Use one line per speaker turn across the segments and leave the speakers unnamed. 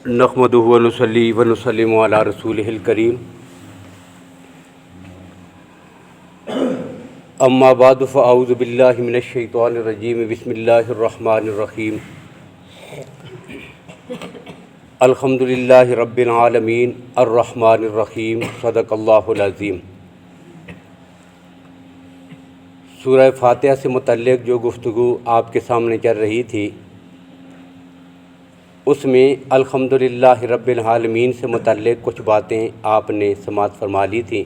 نحمدہ و نصلی و نسلم علی رسولہ الکریم اما بعد فاعوذ باللہ من الشیطان الرجیم بسم اللہ الرحمن الرحیم الحمد للہ رب العالمین الرحمن الرحیم صدق اللہ العظیم۔ سورہ فاتحہ سے متعلق جو گفتگو آپ کے سامنے چل رہی تھی اس میں الحمدللہ رب العالمین سے متعلق کچھ باتیں آپ نے سماعت فرما لی تھیں۔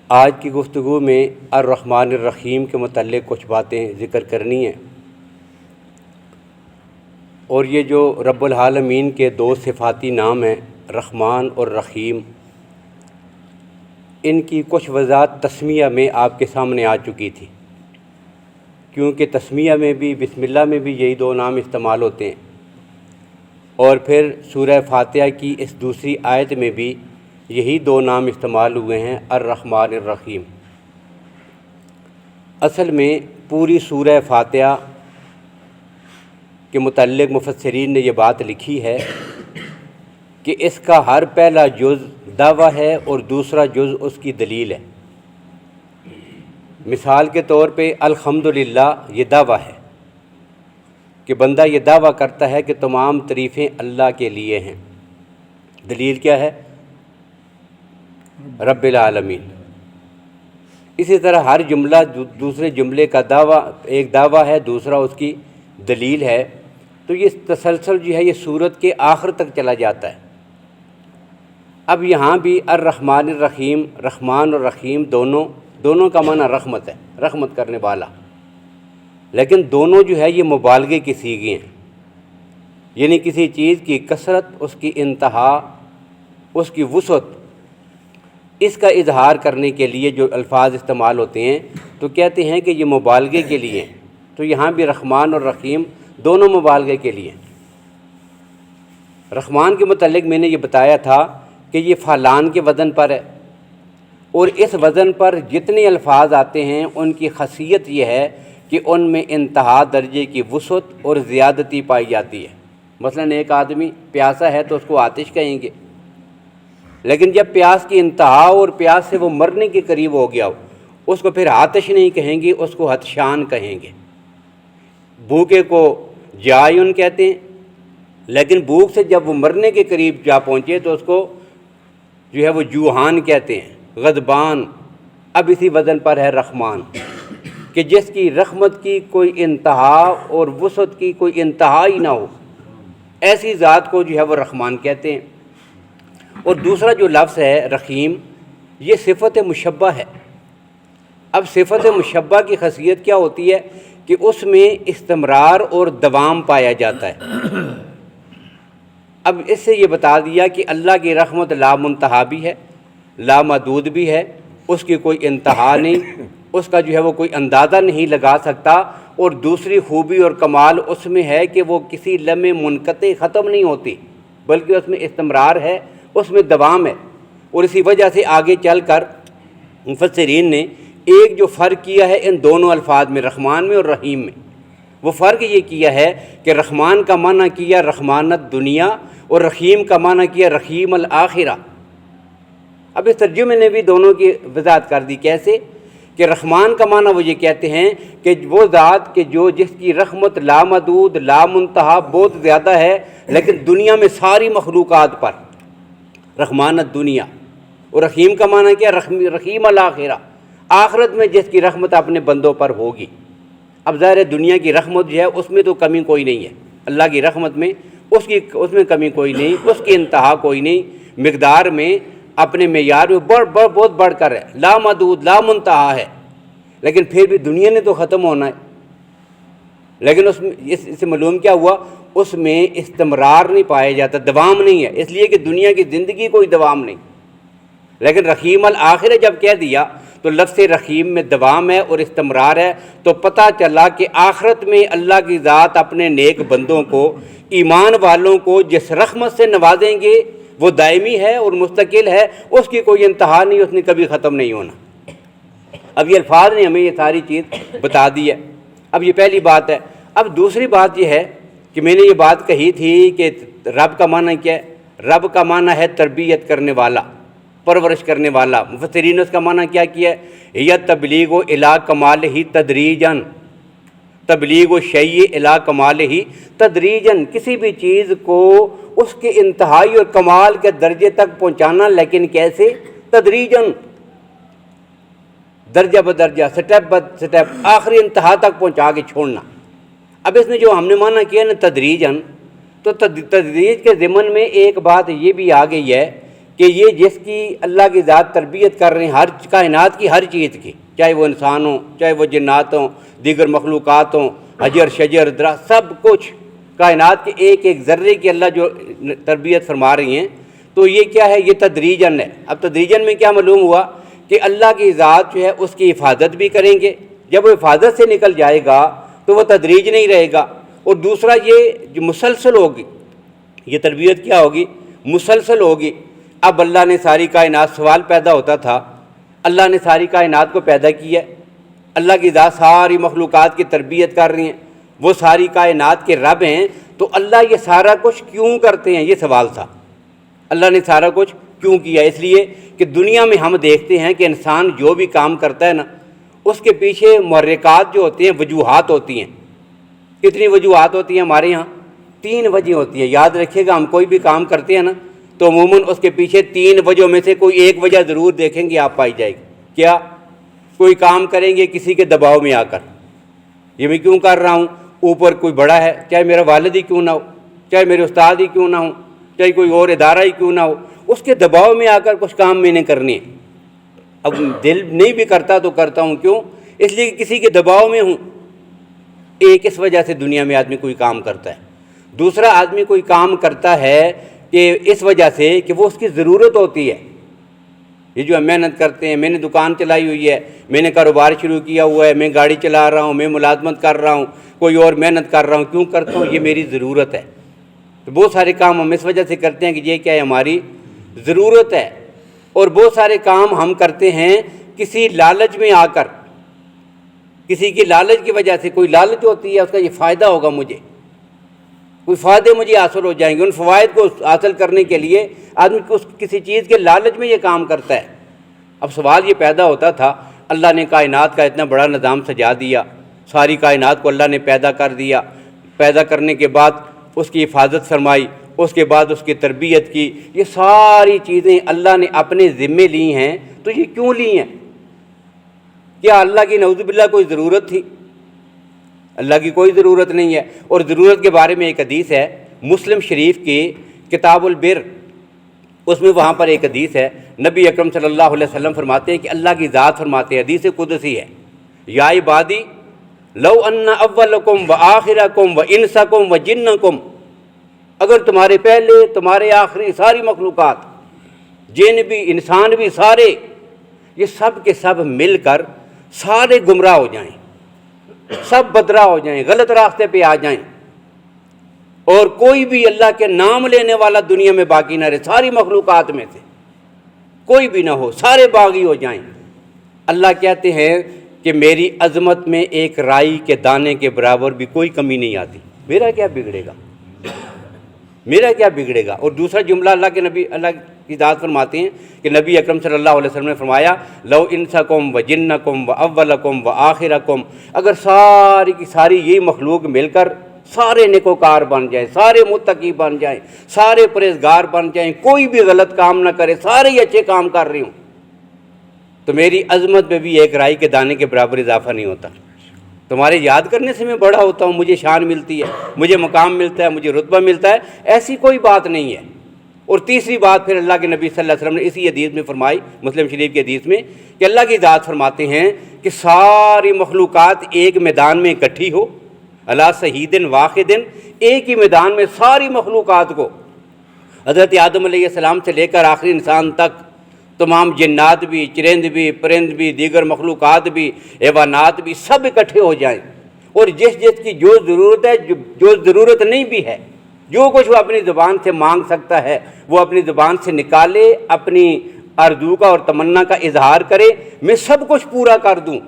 آج کی گفتگو میں الرحمن الرحیم کے متعلق کچھ باتیں ذکر کرنی ہیں، اور یہ جو رب العالمین کے دو صفاتی نام ہیں رحمان اور رحیم، ان کی کچھ وضاحت تسمیہ میں آپ کے سامنے آ چکی تھی، کیونکہ تسمیہ میں بھی بسم اللہ میں بھی یہی دو نام استعمال ہوتے ہیں، اور پھر سورہ فاتحہ کی اس دوسری آیت میں بھی یہی دو نام استعمال ہوئے ہیں الرحمن الرحیم۔ اصل میں پوری سورہ فاتحہ کے متعلق مفسرین نے یہ بات لکھی ہے کہ اس کا ہر پہلا جز دعویٰ ہے اور دوسرا جز اس کی دلیل ہے۔ مثال کے طور پہ الحمدللہ یہ دعویٰ ہے کہ بندہ یہ دعویٰ کرتا ہے کہ تمام تعریفیں اللہ کے لیے ہیں۔ دلیل کیا ہے؟ رب العالمین۔ اسی طرح ہر جملہ دوسرے جملے کا دعویٰ، ایک دعویٰ ہے، دوسرا اس کی دلیل ہے۔ تو یہ تسلسل جو ہے یہ سورت کے آخر تک چلا جاتا ہے۔ اب یہاں بھی الرحمن الرحیم، رحمان اور رحیم دونوں کا معنی رحمت ہے، رحمت کرنے والا، لیکن دونوں جو ہے یہ مبالغے کی صیغے ہیں، یعنی کسی چیز کی کثرت، اس کی انتہا، اس کی وسعت، اس کا اظہار کرنے کے لیے جو الفاظ استعمال ہوتے ہیں تو کہتے ہیں کہ یہ مبالغے کے لیے ہیں۔ تو یہاں بھی رحمان اور رحیم دونوں مبالغے کے لیے ہیں۔ رحمان کے متعلق میں نے یہ بتایا تھا کہ یہ فعلان کے وزن پر ہے، اور اس وزن پر جتنے الفاظ آتے ہیں ان کی خاصیت یہ ہے کہ ان میں انتہا درجے کی وسعت اور زیادتی پائی جاتی ہے۔ مثلا ایک آدمی پیاسا ہے تو اس کو آتش کہیں گے، لیکن جب پیاس کی انتہا اور پیاس سے وہ مرنے کے قریب ہو گیا ہو اس کو پھر آتش نہیں کہیں گے، اس کو عطشان کہیں گے۔ بھوکے کو جائن کہتے ہیں، لیکن بھوک سے جب وہ مرنے کے قریب جا پہنچے تو اس کو جو ہے وہ جوہان کہتے ہیں، غضبان۔ اب اسی وزن پر ہے رحمان، کہ جس کی رحمت کی کوئی انتہا اور وسعت کی کوئی انتہا ہی نہ ہو، ایسی ذات کو جو ہے وہ رحمان کہتے ہیں۔ اور دوسرا جو لفظ ہے رحیم، یہ صفت مشبہ ہے۔ اب صفت مشبہ کی خاصیت کیا ہوتی ہے کہ اس میں استمرار اور دوام پایا جاتا ہے۔ اب اس سے یہ بتا دیا کہ اللہ کی رحمت لا منتہا بھی ہے، لا محدود بھی ہے، اس کی کوئی انتہا نہیں، اس کا جو ہے وہ کوئی اندازہ نہیں لگا سکتا، اور دوسری خوبی اور کمال اس میں ہے کہ وہ کسی لمحے منقطع ختم نہیں ہوتی، بلکہ اس میں استمرار ہے، اس میں دوام ہے۔ اور اسی وجہ سے آگے چل کر مفسرین نے ایک جو فرق کیا ہے ان دونوں الفاظ میں، رحمان میں اور رحیم میں، وہ فرق یہ کیا ہے کہ رحمان کا معنی کیا رحمانت دنیا اور رحیم کا معنی کیا رحیم الآخرہ۔ اب اس ترجمے نے بھی دونوں کی وضاحت کر دی۔ کیسے کہ رحمان کا معنی وہ یہ کہتے ہیں کہ وہ ذات کہ جس کی رحمت لامحدود لامنتہا بہت زیادہ ہے، لیکن دنیا میں ساری مخلوقات پر، رحمانت دنیا۔ اور رحیم کا معنی کیا؟ رحیم الآخرہ، آخرت میں جس کی رحمت اپنے بندوں پر ہوگی۔ اب ظاہر ہے دنیا کی رحمت جو ہے اس میں تو کمی کوئی نہیں ہے، اللہ کی رحمت میں اس میں کمی کوئی نہیں، اس کی انتہا کوئی نہیں، مقدار میں اپنے معیار میں بہت بڑھ کر ہے، لامحدود لامنتہا ہے، لیکن پھر بھی دنیا نے تو ختم ہونا ہے۔ لیکن اس میں اس سے معلوم کیا ہوا؟ اس میں استمرار نہیں پایا جاتا، دوام نہیں ہے، اس لیے کہ دنیا کی زندگی کوئی دوام نہیں۔ لیکن رحیم الآخرہ جب کہہ دیا تو لفظ رحیم میں دوام ہے اور استمرار ہے، تو پتہ چلا کہ آخرت میں اللہ کی ذات اپنے نیک بندوں کو، ایمان والوں کو جس رحمت سے نوازیں گے وہ دائمی ہے اور مستقل ہے، اس کی کوئی انتہا نہیں، اس نے کبھی ختم نہیں ہونا۔ اب یہ الفاظ نے ہمیں یہ ساری چیز بتا دی ہے۔ اب یہ پہلی بات ہے۔ اب دوسری بات یہ ہے کہ میں نے یہ بات کہی تھی کہ رب کا معنی کیا ہے؟ رب کا معنی ہے تربیت کرنے والا، پرورش کرنے والا۔ مفسرین نے اس کا معنی کیا ہے؟ یا تبلیغ و الی کمال ہی تدریجن، تبلیغ و شیء الی کمال ہی تدریجن، کسی بھی چیز کو اس کے انتہائی اور کمال کے درجے تک پہنچانا، لیکن کیسے؟ تدریجن، درجہ بدرجہ، سٹیپ بائی سٹیپ، آخری انتہا تک پہنچا کے چھوڑنا۔ اب اس میں جو ہم نے معنی کیا نا تدریجن، تو تدریج کے ضمن میں ایک بات یہ بھی آ گئی ہے کہ یہ جس کی اللہ کی ذات تربیت کر رہے ہیں ہر کائنات کی ہر چیز کی، چاہے وہ انسان ہوں، چاہے وہ جنات ہوں، دیگر مخلوقات ہوں، حجر شجر درخت، سب کچھ کائنات کے ایک ایک ذرے کی اللہ جو تربیت فرما رہی ہیں، تو یہ کیا ہے؟ یہ تدریجن ہے۔ اب تدریجن میں کیا معلوم ہوا کہ اللہ کی ذات جو ہے اس کی حفاظت بھی کریں گے، جب وہ حفاظت سے نکل جائے گا تو وہ تدریج نہیں رہے گا، اور دوسرا یہ جو مسلسل ہوگی، یہ تربیت کیا ہوگی؟ مسلسل ہوگی۔ اب اللہ نے ساری کائنات، سوال پیدا ہوتا تھا، اللہ نے ساری کائنات کو پیدا کیا، اللہ کی ذات ساری مخلوقات کی تربیت کر رہی ہیں، وہ ساری کائنات کے رب ہیں، تو اللہ یہ سارا کچھ کیوں کرتے ہیں؟ یہ سوال تھا، اللہ نے سارا کچھ کیوں کیا؟ اس لیے کہ دنیا میں ہم دیکھتے ہیں کہ انسان جو بھی کام کرتا ہے نا، اس کے پیچھے محرکات جو ہوتے ہیں، وجوہات ہوتی ہیں۔ کتنی وجوہات ہوتی ہیں ہمارے ہاں؟ 3 وجہ ہوتی ہیں۔ یاد رکھیے گا، ہم کوئی بھی کام کرتے ہیں نا تو عموماً اس کے پیچھے 3 وجہوں میں سے کوئی ایک وجہ ضرور دیکھیں گے آپ پائی جائے گی۔ کیا؟ کوئی کام کریں گے کسی کے دباؤ میں آ کر، یہ میں کیوں کر رہا ہوں؟ اوپر کوئی بڑا ہے، چاہے میرا والد ہی کیوں نہ ہو، چاہے میرے استاد ہی کیوں نہ ہوں، چاہے کوئی اور ادارہ ہی کیوں نہ ہو، اس کے دباؤ میں آ کر کچھ کام میں نے کرنے ہیں۔ اب دل نہیں بھی کرتا تو کرتا ہوں، کیوں؟ اس لیے کہ کسی کے دباؤ میں ہوں۔ ایک اس وجہ سے دنیا میں آدمی کوئی کام کرتا ہے۔ دوسرا آدمی کوئی کام کرتا ہے کہ اس وجہ سے کہ وہ اس کی ضرورت ہوتی ہے۔ یہ جو ہم محنت کرتے ہیں، میں نے دکان چلائی ہوئی ہے، میں نے کاروبار شروع کیا ہوا ہے، میں گاڑی چلا رہا ہوں، میں ملازمت کر رہا ہوں، کوئی اور محنت کر رہا ہوں، کیوں کرتا ہوں؟ یہ میری ضرورت ہے۔ تو بہت سارے کام ہم اس وجہ سے کرتے ہیں کہ یہ کیا ہے؟ ہماری ضرورت ہے۔ اور بہت سارے کام ہم کرتے ہیں کسی لالچ میں آ کر، کسی کی لالچ کی وجہ سے، کوئی لالچ ہوتی ہے اس کا یہ فائدہ ہوگا، مجھے کوئی فائدے مجھے حاصل ہو جائیں گے، ان فوائد کو حاصل کرنے کے لیے آدمی کسی چیز کے لالچ میں یہ کام کرتا ہے۔ اب سوال یہ پیدا ہوتا تھا، اللہ نے کائنات کا اتنا بڑا نظام سجا دیا، ساری کائنات کو اللہ نے پیدا کر دیا، پیدا کرنے کے بعد اس کی حفاظت فرمائی، اس کے بعد اس کی تربیت کی، یہ ساری چیزیں اللہ نے اپنے ذمے لی ہیں، تو یہ کیوں لی ہیں؟ کیا اللہ کی نعوذ باللہ کوئی ضرورت تھی؟ اللہ کی کوئی ضرورت نہیں ہے۔ اور ضرورت کے بارے میں ایک حدیث ہے مسلم شریف کی کتاب البر، اس میں وہاں پر ایک حدیث ہے، نبی اکرم صلی اللہ علیہ وسلم فرماتے ہیں کہ اللہ کی ذات فرماتے ہیں، حدیث قدسی ہے، یا عبادی لو ان اولکم و آخرکم و انسکم و جنکم، اگر تمہارے پہلے تمہارے آخری ساری مخلوقات، جن بھی انسان بھی سارے، یہ سب کے سب مل کر سارے گمراہ ہو جائیں، سب بدراہ ہو جائیں، غلط راستے پہ آ جائیں، اور کوئی بھی اللہ کے نام لینے والا دنیا میں باقی نہ رہے، ساری مخلوقات میں سے کوئی بھی نہ ہو، سارے باغی ہو جائیں، اللہ کہتے ہیں کہ میری عظمت میں ایک رائی کے دانے کے برابر بھی کوئی کمی نہیں آتی، میرا کیا بگڑے گا؟ میرا کیا بگڑے گا؟ اور دوسرا جملہ اللہ کی ذات فرماتے ہیں کہ نبی اکرم صلی اللہ علیہ وسلم نے فرمایا، لو انسکم و جنکم و اولکم و آخرکم، اگر ساری کی ساری یہی مخلوق مل کر سارے نیکوکار بن جائیں، سارے متقی بن جائیں، سارے پرہیزگار بن جائیں، کوئی بھی غلط کام نہ کرے، سارے ہی اچھے کام کر رہے ہوں، تو میری عظمت میں بھی ایک رائی کے دانے کے برابر اضافہ نہیں ہوتا۔ تمہارے یاد کرنے سے میں بڑا ہوتا ہوں، مجھے شان ملتی ہے، مجھے مقام ملتا ہے، مجھے رتبہ ملتا ہے، ایسی کوئی بات نہیں ہے۔ اور تیسری بات پھر اللہ کے نبی صلی اللہ علیہ وسلم نے اسی حدیث میں فرمائی، مسلم شریف کی حدیث میں، کہ اللہ کی ذات فرماتے ہیں کہ ساری مخلوقات ایک میدان میں اکٹھی ہو، علی صعید واحد، ایک ہی میدان میں ساری مخلوقات کو، حضرت آدم علیہ السلام سے لے کر آخری انسان تک، تمام جنات بھی، چرند بھی، پرند بھی، دیگر مخلوقات بھی، حیوانات بھی، سب اکٹھے ہو جائیں، اور جس جس کی جو ضرورت ہے، جو ضرورت نہیں بھی ہے، جو کچھ وہ اپنی زبان سے مانگ سکتا ہے وہ اپنی زبان سے نکالے، اپنی آرزو کا اور تمنا کا اظہار کرے، میں سب کچھ پورا کر دوں۔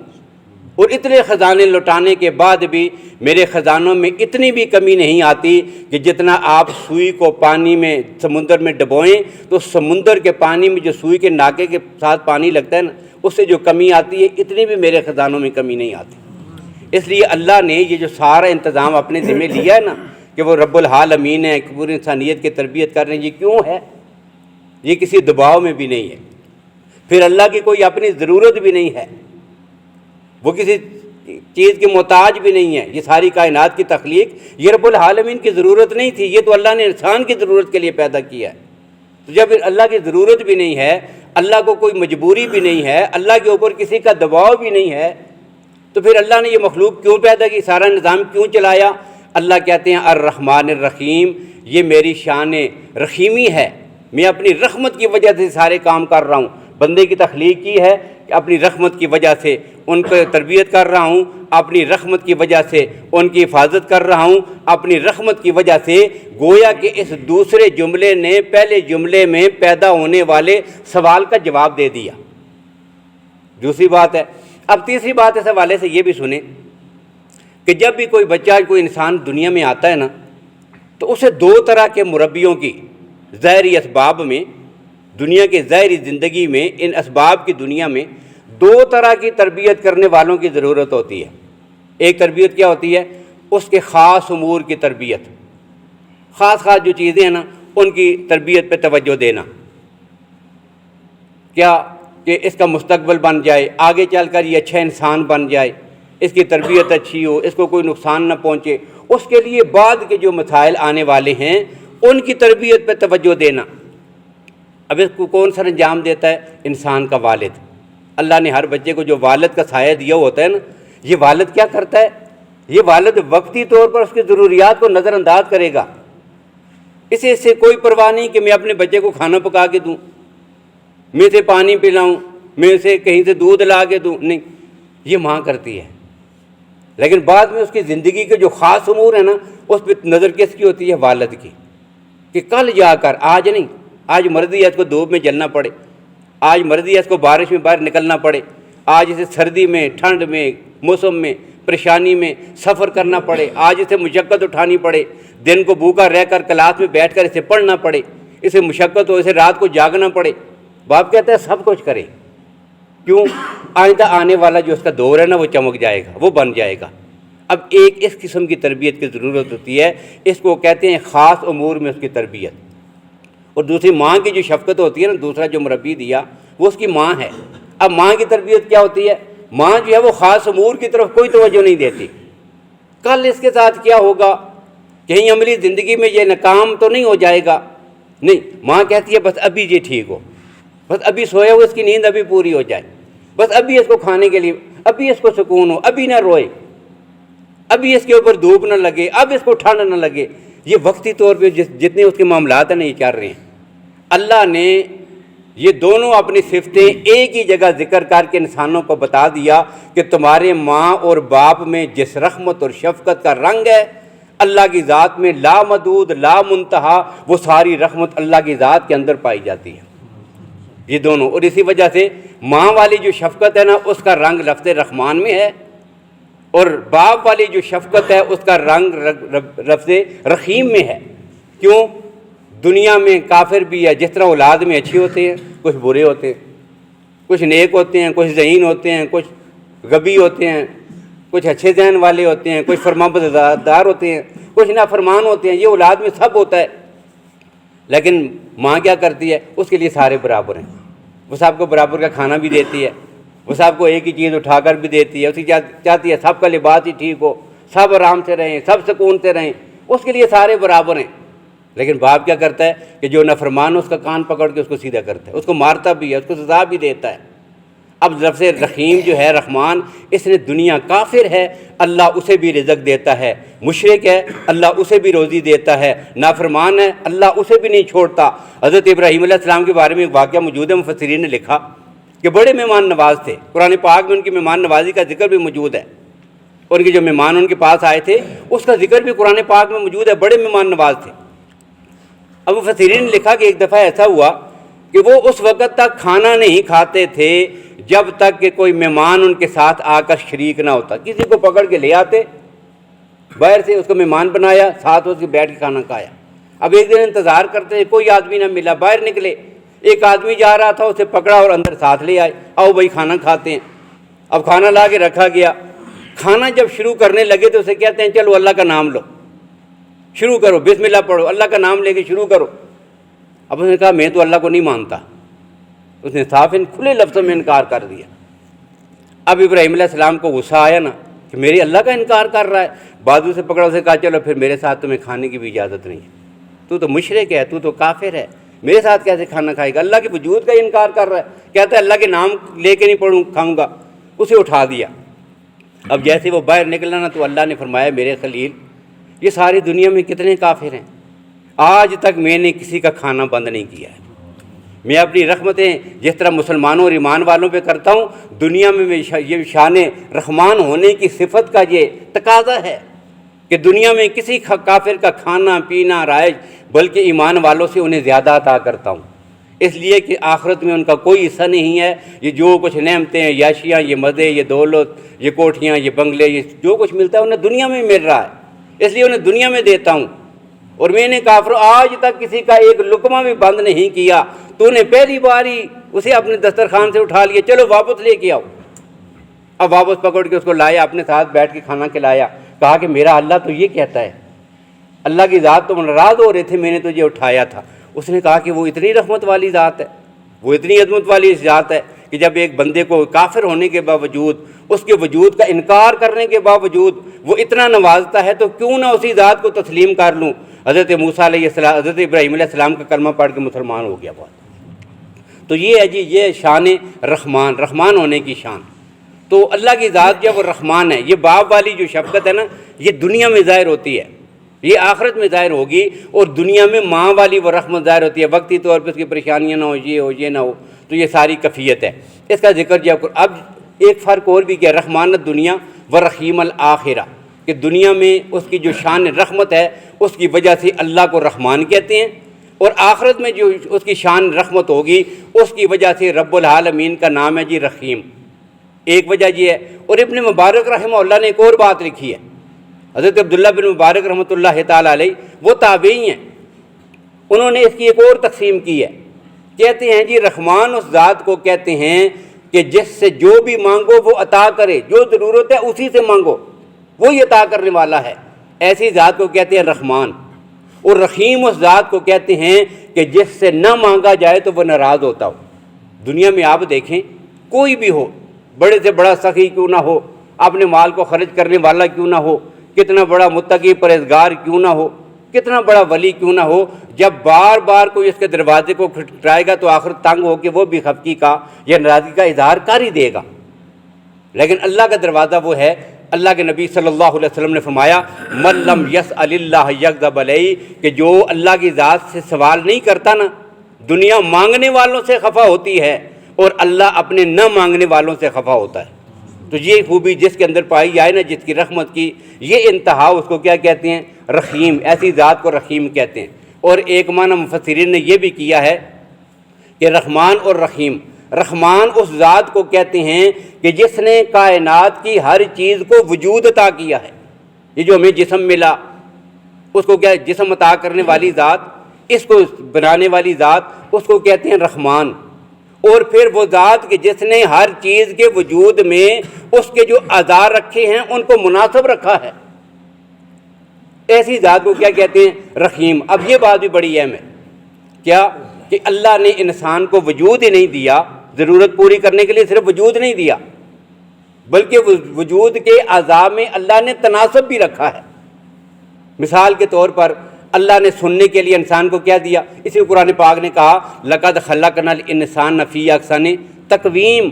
اور اتنے خزانے لوٹانے کے بعد بھی میرے خزانوں میں اتنی بھی کمی نہیں آتی کہ جتنا آپ سوئی کو پانی میں سمندر میں ڈبوئیں تو سمندر کے پانی میں جو سوئی کے ناکے کے ساتھ پانی لگتا ہے نا، اس سے جو کمی آتی ہے اتنی بھی میرے خزانوں میں کمی نہیں آتی۔ اس لیے اللہ نے یہ جو سارا انتظام اپنے ذمہ لیا ہے نا کہ وہ رب العالمین ہے، پوری انسانیت کی تربیت کر رہے ہیں، یہ کیوں ہے؟ یہ کسی دباؤ میں بھی نہیں ہے، پھر اللہ کی کوئی اپنی ضرورت بھی نہیں ہے، وہ کسی چیز کے محتاج بھی نہیں ہے۔ یہ ساری کائنات کی تخلیق یہ رب العالمین کی ضرورت نہیں تھی، یہ تو اللہ نے انسان کی ضرورت کے لیے پیدا کیا ہے۔ تو جب اللہ کی ضرورت بھی نہیں ہے، اللہ کو کوئی مجبوری بھی نہیں ہے، اللہ کے اوپر کسی کا دباؤ بھی نہیں ہے، تو پھر اللہ نے یہ مخلوق کیوں پیدا کی، سارا نظام کیوں چلایا؟ اللہ کہتے ہیں الرحمن الرحیم، یہ میری شان رحیمی ہے، میں اپنی رحمت کی وجہ سے سارے کام کر رہا ہوں۔ بندے کی تخلیق کی ہے کہ اپنی رحمت کی وجہ سے ان کو تربیت کر رہا ہوں، اپنی رحمت کی وجہ سے ان کی حفاظت کر رہا ہوں، اپنی رحمت کی وجہ سے گویا کہ اس دوسرے جملے نے پہلے جملے میں پیدا ہونے والے سوال کا جواب دے دیا۔ دوسری بات ہے، اب تیسری بات اس حوالے سے یہ بھی سنیں کہ جب بھی کوئی بچہ کوئی انسان دنیا میں آتا ہے نا تو اسے دو طرح کے مربیوں کی ظاہری اسباب میں، دنیا کے ظاہری زندگی میں، ان اسباب کی دنیا میں دو طرح کی تربیت کرنے والوں کی ضرورت ہوتی ہے۔ ایک تربیت کیا ہوتی ہے؟ اس کے خاص امور کی تربیت، خاص جو چیزیں ہیں نا ان کی تربیت پہ توجہ دینا، کیا کہ اس کا مستقبل بن جائے، آگے چل کر یہ اچھا انسان بن جائے، اس کی تربیت اچھی ہو، اس کو کوئی نقصان نہ پہنچے۔ اس کے لیے بعد کے جو مسائل آنے والے ہیں ان کی تربیت پہ توجہ دینا۔ اب اس کو کون سر انجام دیتا ہے؟ انسان کا والد۔ اللہ نے ہر بچے کو جو والد کا سایہ دیا ہوتا ہے نا، یہ والد کیا کرتا ہے؟ یہ والد وقتی طور پر اس کی ضروریات کو نظر انداز کرے گا، اسے اس سے کوئی پرواہ نہیں کہ میں اپنے بچے کو کھانا پکا کے دوں، میں اسے پانی پلاؤں، میں اسے کہیں سے دودھ لا کے دوں، نہیں، یہ ماں کرتی ہے۔ لیکن بعد میں اس کی زندگی کے جو خاص امور ہیں نا اس پہ نظر کس کی ہوتی ہے؟ والد کی، کہ کل جا کر، آج نہیں، آج مرضی ہے اس کو دھوپ میں جلنا پڑے، آج مرضی ہے اس کو بارش میں باہر نکلنا پڑے، آج اسے سردی میں، ٹھنڈ میں، موسم میں، پریشانی میں سفر کرنا پڑے، آج اسے مشقت اٹھانی پڑے، دن کو بھوکا رہ کر کلاس میں بیٹھ کر اسے پڑھنا پڑے، اسے مشقت ہو، اسے رات کو جاگنا پڑے۔ باپ کہتا ہے سب کچھ کرے، کیوں؟ آئندہ آنے والا جو اس کا دور ہے نا وہ چمک جائے گا، وہ بن جائے گا۔ اب ایک اس قسم کی تربیت کی ضرورت ہوتی ہے، اس کو کہتے ہیں خاص امور میں اس کی تربیت۔ اور دوسری ماں کی جو شفقت ہوتی ہے نا، دوسرا جو مربی دیا وہ اس کی ماں ہے۔ اب ماں کی تربیت کیا ہوتی ہے؟ ماں جو ہے وہ خاص امور کی طرف کوئی توجہ نہیں دیتی، کل اس کے ساتھ کیا ہوگا، کہیں عملی زندگی میں یہ ناکام تو نہیں ہو جائے گا، نہیں، ماں کہتی ہے بس ابھی یہ ٹھیک ہو، بس ابھی سویا ہو، اس کی نیند ابھی پوری ہو جائے، بس ابھی اس کو کھانے کے لیے، ابھی اس کو سکون ہو، ابھی نہ روئے، ابھی اس کے اوپر دھوپ نہ لگے، اب اس کو ٹھنڈ نہ لگے۔ یہ وقتی طور پہ جتنے اس کے معاملات ہیں نا یہ چل رہے ہیں۔ اللہ نے یہ دونوں اپنی صفتیں ایک ہی جگہ ذکر کر کے انسانوں کو بتا دیا کہ تمہارے ماں اور باپ میں جس رحمت اور شفقت کا رنگ ہے، اللہ کی ذات میں لامحدود لا منتہا، وہ ساری رحمت اللہ کی ذات کے اندر پائی جاتی ہے، یہ دونوں۔ اور اسی وجہ سے ماں والی جو شفقت ہے نا اس کا رنگ لفظ رحمان میں ہے، اور باپ والی جو شفقت ہے اس کا رنگ لفظ رحیم میں ہے۔ کیوں؟ دنیا میں کافر بھی ہے، جس طرح اولاد میں اچھے ہوتے ہیں کچھ برے ہوتے ہیں، کچھ نیک ہوتے ہیں، کچھ ذہین ہوتے ہیں، کچھ غبی ہوتے ہیں، کچھ اچھے ذہن والے ہوتے ہیں، کچھ فرمانبردار ہوتے ہیں، کچھ نافرمان ہوتے ہیں، یہ اولاد میں سب ہوتا ہے۔ لیکن ماں کیا کرتی ہے؟ اس کے لیے سارے برابر ہیں، وہ سب کو برابر کا کھانا بھی دیتی ہے، وہ سب کو ایک ہی چیز اٹھا کر بھی دیتی ہے، اسی چاہتی ہے سب کا لباس ہی ٹھیک ہو، سب آرام سے رہیں، سب سکون سے رہیں، اس کے لیے سارے برابر ہیں۔ لیکن باپ کیا کرتا ہے کہ جو نافرمان اس کا کان پکڑ کے اس کو سیدھا کرتا ہے، اس کو مارتا بھی ہے، اس کو سزا بھی دیتا ہے۔ اب لفظ رحیم جو ہے رحمان، اس نے دنیا کافر ہے اللہ اسے بھی رزق دیتا ہے، مشرک ہے اللہ اسے بھی روزی دیتا ہے، نافرمان ہے اللہ اسے بھی نہیں چھوڑتا۔ حضرت ابراہیم علیہ السلام کے بارے میں ایک واقعہ موجود ہے، مفسرین نے لکھا کہ بڑے مہمان نواز تھے، قرآن پاک میں ان کی مہمان نوازی کا ذکر بھی موجود ہے، ان کے جو مہمان ان کے پاس آئے تھے اس کا ذکر بھی قرآن پاک میں موجود ہے، بڑے مہمان نواز تھے۔ اب مفسرین نے لکھا کہ ایک دفعہ ایسا ہوا کہ وہ اس وقت تک کھانا نہیں کھاتے تھے جب تک کہ کوئی مہمان ان کے ساتھ آ کر شریک نہ ہوتا۔ کسی کو پکڑ کے لے آتے باہر سے، اس کو مہمان بنایا، ساتھ اس کے بیٹھ کے کھانا کھایا۔ اب ایک دن انتظار کرتے ہیں، کوئی آدمی نہ ملا، باہر نکلے، ایک آدمی جا رہا تھا، اسے پکڑا اور اندر ساتھ لے آئے، آؤ بھائی کھانا کھاتے ہیں۔ اب کھانا لا کے رکھا گیا، کھانا جب شروع کرنے لگے تو اسے کہتے ہیں چلو اللہ کا نام لو، شروع کرو، بسم اللہ پڑھو، اللہ کا نام لے کے شروع کرو۔ اب اس نے کہا میں تو اللہ کو نہیں مانتا، اس نے صاف کھلے لفظوں میں انکار کر دیا۔ اب ابراہیم علیہ السلام کو غصہ آیا نا کہ میرے اللہ کا انکار کر رہا ہے، بازو سے پکڑا، اسے کہا چلو پھر میرے ساتھ تمہیں کھانے کی بھی اجازت نہیں ہے، تو مشرک ہے، تو کافر ہے، میرے ساتھ کیسے کھانا کھائے گا؟ اللہ کے وجود کا انکار کر رہا ہے، کہتا ہے اللہ کے نام لے کے نہیں کھاؤں گا۔ اسے اٹھا دیا۔ اب جیسے وہ باہر نکلا نا تو اللہ نے فرمایا میرے خلیل یہ ساری دنیا میں کتنے کافر ہیں، آج تک میں نے کسی کا کھانا بند نہیں کیا ہے۔ میں اپنی رحمتیں جس طرح مسلمانوں اور ایمان والوں پہ کرتا ہوں، دنیا میں یہ شان رحمان ہونے کی صفت کا یہ تقاضا ہے کہ دنیا میں کسی کافر کا کھانا پینا رائج بلکہ ایمان والوں سے انہیں زیادہ عطا کرتا ہوں، اس لیے کہ آخرت میں ان کا کوئی حصہ نہیں ہے۔ یہ جو کچھ نعمتیں ہیں، یاشیاں، یہ مزے، یہ دولت، یہ کوٹھیاں، یہ بنگلے، یہ جو کچھ ملتا ہے انہیں دنیا میں مل رہا ہے، اس لیے انہیں دنیا میں دیتا ہوں۔ اور میں نے کافر آج تک کسی کا ایک لقمہ بھی بند نہیں کیا، تو نے پہلی باری اسے اپنے دسترخوان سے اٹھا لیا، چلو واپس لے کے آؤ۔ اب واپس پکڑ کے اس کو لایا، اپنے ساتھ بیٹھ کے کھانا کھلایا، کہا کہ میرا اللہ تو یہ کہتا ہے، اللہ کی ذات تو ناراض ہو رہے تھے، میں نے تجھے اٹھایا تھا۔ اس نے کہا کہ وہ اتنی رحمت والی ذات ہے، وہ اتنی عظمت والی ذات ہے کہ جب ایک بندے کو کافر ہونے کے باوجود، اس کے وجود کا انکار کرنے کے باوجود وہ اتنا نوازتا ہے، تو کیوں نہ اسی ذات کو تسلیم کر لوں۔ حضرت موسیٰ علیہ السلام، حضرت ابراہیم علیہ السلام کا کلمہ پڑھ کے مسلمان ہو گیا بہت۔ تو یہ ہے جی، یہ شان رحمان، رحمان ہونے کی شان۔ تو اللہ کی ذات جب وہ رحمان ہے، یہ باپ والی جو شفقت ہے نا، یہ دنیا میں ظاہر ہوتی ہے، یہ آخرت میں ظاہر ہوگی، اور دنیا میں ماں والی وہ رحمت ظاہر ہوتی ہے، وقتی طور پہ اس کی پریشانیاں نہ ہو، یہ نہ ہو، تو یہ ساری کفیت ہے۔ اس کا ذکر جب اب ایک فرق اور بھی کیا، رحمان الدنیا و رحیم الآخرہ، کہ دنیا میں اس کی جو شان رحمت ہے اس کی وجہ سے اللہ کو رحمان کہتے ہیں، اور آخرت میں جو اس کی شان رحمت ہوگی اس کی وجہ سے رب العالمین کا نام ہے جی رحیم۔ ایک وجہ یہ ہے۔ اور ابن مبارک رحمہ اللہ نے ایک اور بات لکھی ہے، حضرت عبداللہ بن مبارک رحمۃ اللہ تعالیٰ علیہ، وہ تابعی ہیں، انہوں نے اس کی ایک اور تقسیم کی ہے، کہتے ہیں جی رحمان اس ذات کو کہتے ہیں کہ جس سے جو بھی مانگو وہ عطا کرے، جو ضرورت ہے اسی سے مانگو، وہی عطا کرنے والا ہے، ایسی ذات کو کہتے ہیں رحمان۔ اور رحیم اس ذات کو کہتے ہیں کہ جس سے نہ مانگا جائے تو وہ ناراض ہوتا ہو۔ دنیا میں آپ دیکھیں، کوئی بھی ہو، بڑے سے بڑا سخی کیوں نہ ہو، اپنے مال کو خرچ کرنے والا کیوں نہ ہو، کتنا بڑا متقی پرہیزگار کیوں نہ ہو، کتنا بڑا ولی کیوں نہ ہو، جب بار بار کوئی اس کے دروازے کو کھٹکھٹائے گا تو آخر تنگ ہو کے وہ بھی خفگی کا یا ناراضگی کا اظہار کر ہی دے گا۔ لیکن اللہ کا دروازہ وہ ہے، اللہ کے نبی صلی اللہ علیہ وسلم نے فرمایا من لم یسأل اللہ یغضب علیہ، کہ جو اللہ کی ذات سے سوال نہیں کرتا نا، دنیا مانگنے والوں سے خفا ہوتی ہے اور اللہ اپنے نہ مانگنے والوں سے خفا ہوتا ہے۔ تو یہ خوبی جس کے اندر پائی جائے نا، جس کی رحمت کی یہ انتہا، اس کو کیا کہتے ہیں؟ رحیم، ایسی ذات کو رحیم کہتے ہیں۔ اور ایک معنی مفسرین نے یہ بھی کیا ہے کہ رحمان اور رحیم، رحمان اس ذات کو کہتے ہیں کہ جس نے کائنات کی ہر چیز کو وجود عطا کیا ہے۔ یہ جو ہمیں جسم ملا، اس کو کیا جسم عطا کرنے والی ذات، اس کو بنانے والی ذات، اس کو کہتے ہیں رحمان۔ اور پھر وہ ذات کہ جس نے ہر چیز کے وجود میں اس کے جو اعضاء رکھے ہیں ان کو مناسب رکھا ہے، ایسی ذات کو کیا کہتے ہیں؟ رحیم۔ اب یہ بات بھی بڑی اہم ہے، کیا کہ اللہ نے انسان کو وجود ہی نہیں دیا، ضرورت پوری کرنے کے لیے صرف وجود نہیں دیا، بلکہ وجود کے اعضاء میں اللہ نے تناسب بھی رکھا ہے۔ مثال کے طور پر اللہ نے سننے کے لیے انسان کو کیا دیا؟ اسی قرآن پاک نے کہا لقد خلقنا الانسان فی احسن تقویم،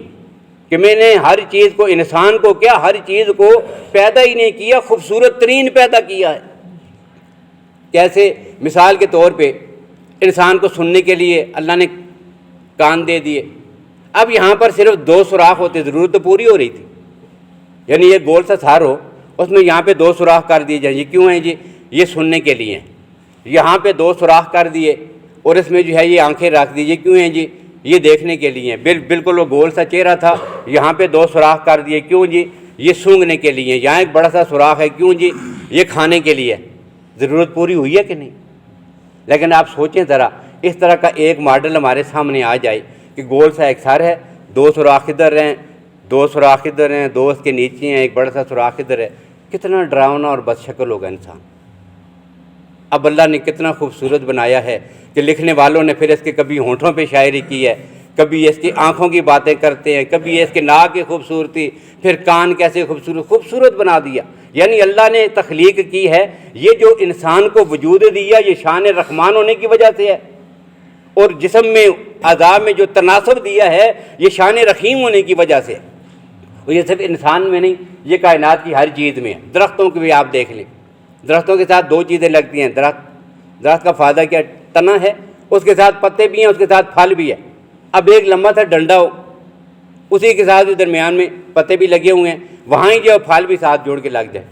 کہ میں نے ہر چیز کو، انسان کو کیا، ہر چیز کو پیدا ہی نہیں کیا، خوبصورت ترین پیدا کیا ہے۔ کیسے؟ مثال کے طور پہ انسان کو سننے کے لیے اللہ نے کان دے دیے، اب یہاں پر صرف 2 سوراخ ہوتے، ضرورت تو پوری ہو رہی تھی، یعنی یہ گول سا تھار ہو، اس میں یہاں پہ 2 سوراخ کر دیے جائیں، یہ کیوں ہیں جی؟ یہ سننے کے لیے ہیں۔ یہاں پہ 2 سوراخ کر دیے اور اس میں جو ہے یہ آنکھیں رکھ دیجیے، کیوں ہیں جی؟ یہ دیکھنے کے لیے بالکل وہ گول سا چہرہ تھا, یہاں پہ 2 سوراخ کر دیے, کیوں جی؟ یہ سونگھنے کے لیے. یہاں ایک بڑا سا سوراخ ہے, کیوں جی؟ یہ کھانے کے لیے. ضرورت پوری ہوئی ہے کہ نہیں؟ لیکن آپ سوچیں ذرا, اس طرح کا ایک ماڈل ہمارے سامنے آ جائے کہ گول سا ایک سر ہے, 2 سوراخ ادھر ہیں, 2 سوراخ ادھر ہیں, 2 اس کے نیچے ہیں, ایک بڑا سا سوراخ ادھر ہے. کتنا ڈراؤنا اور بد شکل ہوگا انسان. اب اللہ نے کتنا خوبصورت بنایا ہے کہ لکھنے والوں نے پھر اس کے کبھی ہونٹوں پہ شاعری کی ہے, کبھی اس کی آنکھوں کی باتیں کرتے ہیں, کبھی اس کے ناک کی خوبصورتی, پھر کان کیسے خوبصورت بنا دیا. یعنی اللہ نے تخلیق کی ہے, یہ جو انسان کو وجود دیا یہ شان رحمان ہونے کی وجہ سے ہے, اور جسم میں اعضاء میں جو تناسب دیا ہے یہ شان رحیم ہونے کی وجہ سے ہے. اور یہ صرف انسان میں نہیں, یہ کائنات کی ہر چیز میں ہے. درختوں کو بھی آپ دیکھ لیں, درختوں کے ساتھ 2 چیزیں لگتی ہیں. درخت کا فائدہ کیا؟ تنا ہے, اس کے ساتھ پتے بھی ہیں, اس کے ساتھ پھل بھی ہے. اب ایک لمبا سا ڈنڈا ہو, اسی کے ساتھ درمیان میں پتے بھی لگے ہوئے ہیں, وہاں ہی جو پھل بھی ساتھ جوڑ کے لگ جائے,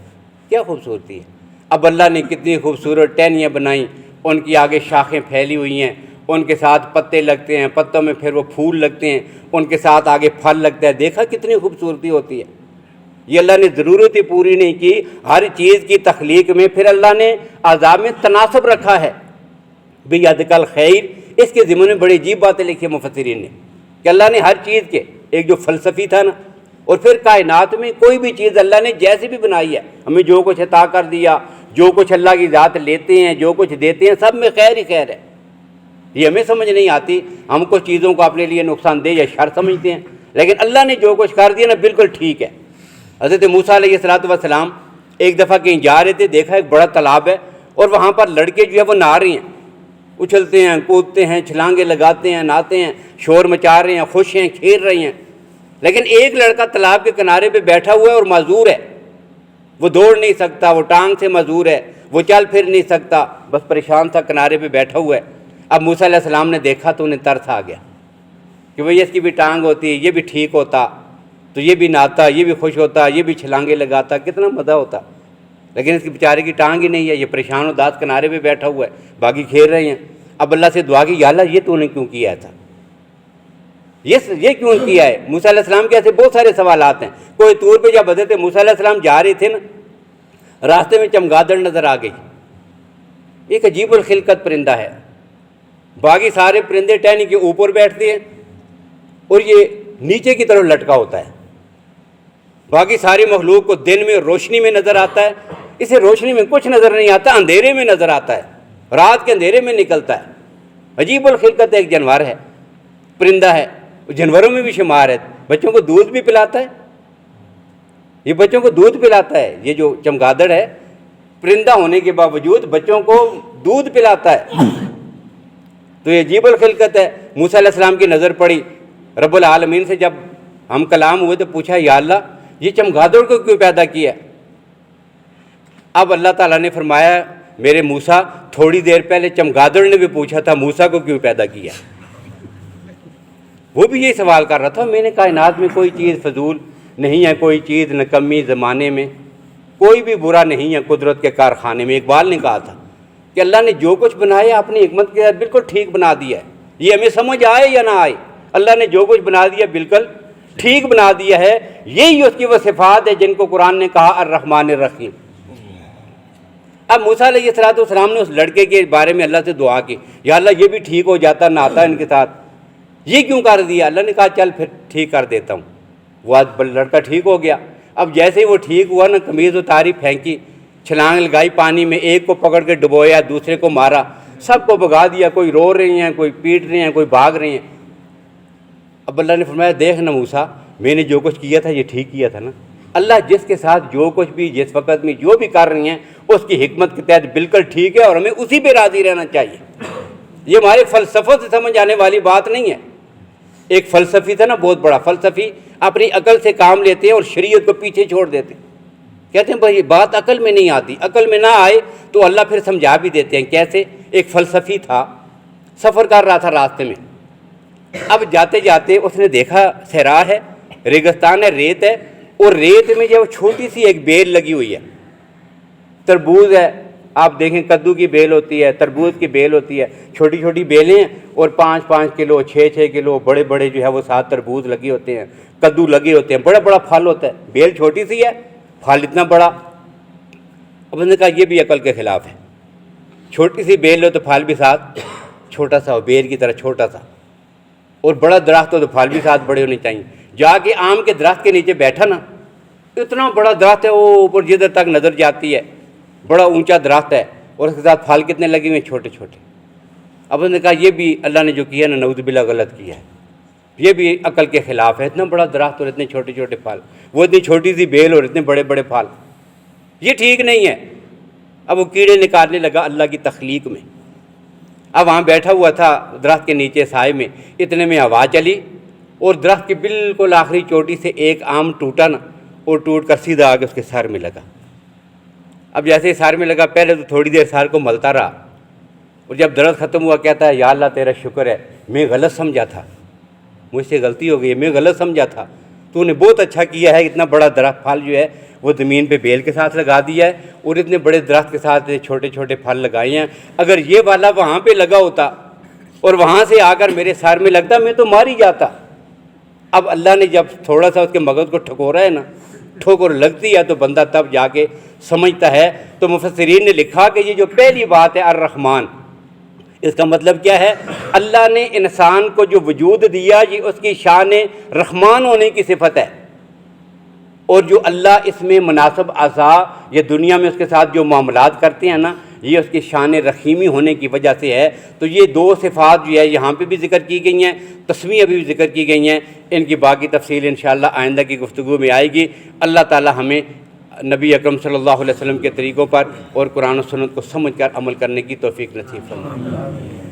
کیا خوبصورتی ہے. اب اللہ نے کتنی خوبصورت ٹہنیاں بنائیں, ان کی آگے شاخیں پھیلی ہوئی ہیں, ان کے ساتھ پتے لگتے ہیں, پتوں میں پھر وہ پھول لگتے ہیں, ان کے ساتھ آگے پھل لگتا ہے. دیکھا کتنی خوبصورتی ہوتی ہے. یہ اللہ نے ضرورت ہی پوری نہیں کی, ہر چیز کی تخلیق میں پھر اللہ نے اعضاء میں تناسب رکھا ہے. بیدک الخیر, اس کے ضمن میں بڑی عجیب باتیں لکھی مفسرین نے کہ اللہ نے ہر چیز کے, ایک جو فلسفی تھا نا, اور پھر کائنات میں کوئی بھی چیز اللہ نے جیسے بھی بنائی ہے, ہمیں جو کچھ عطا کر دیا, جو کچھ اللہ کی ذات لیتے ہیں, جو کچھ دیتے ہیں, سب میں خیر ہی خیر ہے. یہ ہمیں سمجھ نہیں آتی, ہم کچھ چیزوں کو اپنے لیے نقصان دہ یا شر سمجھتے ہیں, لیکن اللہ نے جو کچھ کر دیا نا بالکل ٹھیک ہے. حضرت موسیٰ علیہ السلام ایک دفعہ کہیں جا رہے تھے, دیکھا ایک بڑا تالاب ہے, اور وہاں پر لڑکے جو ہے وہ نہا رہے ہیں, اچھلتے ہیں, کودتے ہیں, چھلانگے لگاتے ہیں, نہاتے ہیں, شور مچا رہے ہیں, خوش ہیں, کھیل رہے ہیں. لیکن ایک لڑکا تالاب کے کنارے پہ بیٹھا ہوا ہے اور معذور ہے, وہ دوڑ نہیں سکتا, وہ ٹانگ سے معذور ہے, وہ چل پھر نہیں سکتا, بس پریشان تھا, کنارے پہ بیٹھا ہوا ہے. اب موسیٰ علیہ السلام نے دیکھا تو انہیں ترس آ گیا کہ بھئی اس کی بھی ٹانگ ہوتی, یہ بھی ٹھیک ہوتا تو یہ بھی نہاتا, یہ بھی خوش ہوتا, یہ بھی چھلانگے لگاتا, کتنا مزہ ہوتا. لیکن اس کی بیچارے کی ٹانگ ہی نہیں ہے, یہ پریشان و داس کنارے پہ بیٹھا ہوا ہے, باقی کھیل رہے ہیں. اب اللہ سے دعا کی, یا اللہ یہ تو نے کیوں کیا تھا, یہ کیوں کیا ہے؟ موسیٰ علیہ السلام کے ایسے بہت سارے سوالات ہیں. کوئی طور پہ جب حضرت موسیٰ علیہ السلام جا رہے تھے نا, راستے میں چمگادڑ نظر آ گئی. ایک عجیب الخلقت پرندہ ہے, باقی سارے پرندے ٹہنی کے اوپر بیٹھتے ہیں اور یہ نیچے کی طرف لٹکا ہوتا ہے. باقی ساری مخلوق کو دن میں روشنی میں نظر آتا ہے, اسے روشنی میں کچھ نظر نہیں آتا, اندھیرے میں نظر آتا ہے, رات کے اندھیرے میں نکلتا ہے. عجیب الخلقت ایک جانور ہے, پرندہ ہے, جانوروں میں بھی شمار ہے. بچوں کو دودھ بھی پلاتا ہے, یہ بچوں کو دودھ پلاتا ہے. یہ جو چمگادڑ ہے پرندہ ہونے کے باوجود بچوں کو دودھ پلاتا ہے. تو یہ عجیب الخلقت ہے. موسیٰ علیہ السلام کی نظر پڑی رب العالمین سے, جب ہم کلام ہوئے تو پوچھا, یا اللہ یہ چمگادڑ کو کیوں پیدا کیا؟ اب اللہ تعالیٰ نے فرمایا, میرے موسیٰ تھوڑی دیر پہلے چمگادڑ نے بھی پوچھا تھا موسیٰ کو کیوں پیدا کیا. وہ بھی یہی سوال کر رہا تھا. میں نے کائنات میں کوئی چیز فضول نہیں ہے, کوئی چیز نکمی زمانے میں, کوئی بھی برا نہیں ہے قدرت کے کارخانے میں. اقبال نے کہا تھا کہ اللہ نے جو کچھ بنایا اپنی حکمت کے ساتھ بالکل ٹھیک بنا دیا ہے. یہ ہمیں سمجھ آئے یا نہ آئے, اللہ نے جو کچھ بنا دیا بالکل ٹھیک بنا دیا ہے. یہی اس کی وہ صفات ہے جن کو قرآن نے کہا الرحمن الرحیم. اب موسیٰ علیہ السلام نے اس لڑکے کے بارے میں اللہ سے دعا کی, یا اللہ یہ بھی ٹھیک ہو جاتا, نہاتا ان کے ساتھ, یہ کیوں کر دیا؟ اللہ نے کہا چل پھر ٹھیک کر دیتا ہوں. وہ آج لڑکا ٹھیک ہو گیا. اب جیسے ہی وہ ٹھیک ہوا نا, قمیض اتاری, پھینکی, چھلانگ لگائی پانی میں, ایک کو پکڑ کے ڈبویا, دوسرے کو مارا, سب کو بھگا دیا. کوئی رو رہی ہیں, کوئی پیٹ رہے ہیں, کوئی بھاگ رہے ہیں. اب اللہ نے فرمایا, دیکھ نا موسیٰ, میں نے جو کچھ کیا تھا یہ ٹھیک کیا تھا نا. اللہ جس کے ساتھ جو کچھ بھی جس وقت میں جو بھی کر رہی ہیں اس کی حکمت کے تحت بالکل ٹھیک ہے, اور ہمیں اسی پہ راضی رہنا چاہیے. یہ ہمارے فلسفوں سے سمجھ آنے والی بات نہیں ہے. ایک فلسفی تھا نا, بہت بڑا فلسفی, اپنی عقل سے کام لیتے ہیں اور شریعت کو پیچھے چھوڑ دیتے ہیں. کہتے ہیں بھائی یہ بات عقل میں نہیں آتی, عقل میں نہ آئے تو اللہ پھر سمجھا بھی دیتے ہیں. کیسے؟ ایک فلسفی تھا, سفر کر رہا تھا راستے میں. اب جاتے جاتے اس نے دیکھا صحرا ہے, ریگستان ہے, ریت ہے, اور ریت میں جو چھوٹی سی ایک بیل لگی ہوئی ہے, تربوز ہے, آپ دیکھیں کدو کی بیل ہوتی ہے، تربوز کی بیل ہوتی ہے، چھوٹی چھوٹی بیلیں ہیں اور 5-5 کلو 6-6 کلو بڑے بڑے جو ہے وہ 7 تربوز لگے ہوتے ہیں، کدو لگے ہوتے ہیں، بڑا بڑا پھل ہوتا ہے، بیل چھوٹی سی ہے پھل اتنا بڑا۔ اب انہوں نے کہا یہ بھی عقل کے خلاف ہے، چھوٹی سی بیل ہو تو پھل بھی ساتھ چھوٹا سا ہو، بیل کی طرح چھوٹا سا، اور بڑا درخت ہو تو پھل بھی ساتھ بڑے ہونے چاہیے۔ جا کے آم کے درخت کے نیچے بیٹھا نا، اتنا بڑا درخت ہے، وہ اوپر جدھر تک نظر جاتی ہے، بڑا اونچا درخت ہے، اور اس کے ساتھ پھل کتنے لگے ہوئے ہیں؟ چھوٹے چھوٹے۔ اب انہوں نے کہا یہ بھی اللہ نے جو کیا نا نعوذ باللہ غلط کیا ہے، یہ بھی عقل کے خلاف ہے، اتنا بڑا درخت اور اتنے چھوٹے چھوٹے پھل، وہ اتنی چھوٹی سی بیل اور اتنے بڑے بڑے پھل، یہ ٹھیک نہیں ہے۔ اب وہ کیڑے نکالنے لگا اللہ کی تخلیق میں۔ اب وہاں بیٹھا ہوا تھا درخت کے نیچے سائے میں، اتنے میں ہوا چلی اور درخت کی بالکل آخری چوٹی سے ایک آم ٹوٹا نا، اور ٹوٹ کر سیدھا آگے اس کے سر میں لگا۔ اب جیسے ہی سر میں لگا، پہلے تو تھوڑی دیر سر کو ملتا رہا، اور جب درد ختم ہوا کہتا ہے یا اللہ تیرا شکر ہے، میں غلط سمجھا تھا، مجھ سے غلطی ہو گئی ہے، میں غلط سمجھا تھا، تو نے بہت اچھا کیا ہے، اتنا بڑا درخت پھل جو ہے وہ زمین پہ بیل کے ساتھ لگا دیا ہے، اور اتنے بڑے درخت کے ساتھ چھوٹے چھوٹے پھل لگائے ہیں۔ اگر یہ والا وہاں پہ لگا ہوتا اور وہاں سے آ کر میرے سر میں لگتا، میں تو مار ہی جاتا۔ اب اللہ نے جب تھوڑا سا اس کے مغز کو ٹھکورا ہے نا، ٹھوکر لگتی ہے تو بندہ تب جا کے سمجھتا ہے۔ تو مفسرین نے لکھا کہ یہ جو پہلی بات ہے الرحمن، اس کا مطلب کیا ہے؟ اللہ نے انسان کو جو وجود دیا یہ اس کی شان رحمان ہونے کی صفت ہے، اور جو اللہ اس میں مناسب اعضاء یا دنیا میں اس کے ساتھ جو معاملات کرتے ہیں نا، یہ اس کی شان رحیمی ہونے کی وجہ سے ہے۔ تو یہ دو صفات جو ہے یہاں پہ بھی ذکر کی گئی ہیں، تسمیہ بھی ذکر کی گئی ہیں، ان کی باقی تفصیل انشاءاللہ آئندہ کی گفتگو میں آئے گی۔ اللہ تعالی ہمیں نبی اکرم صلی اللہ علیہ وسلم کے طریقوں پر اور قرآن و سنت کو سمجھ کر عمل کرنے کی توفیق نصیب فرمائے۔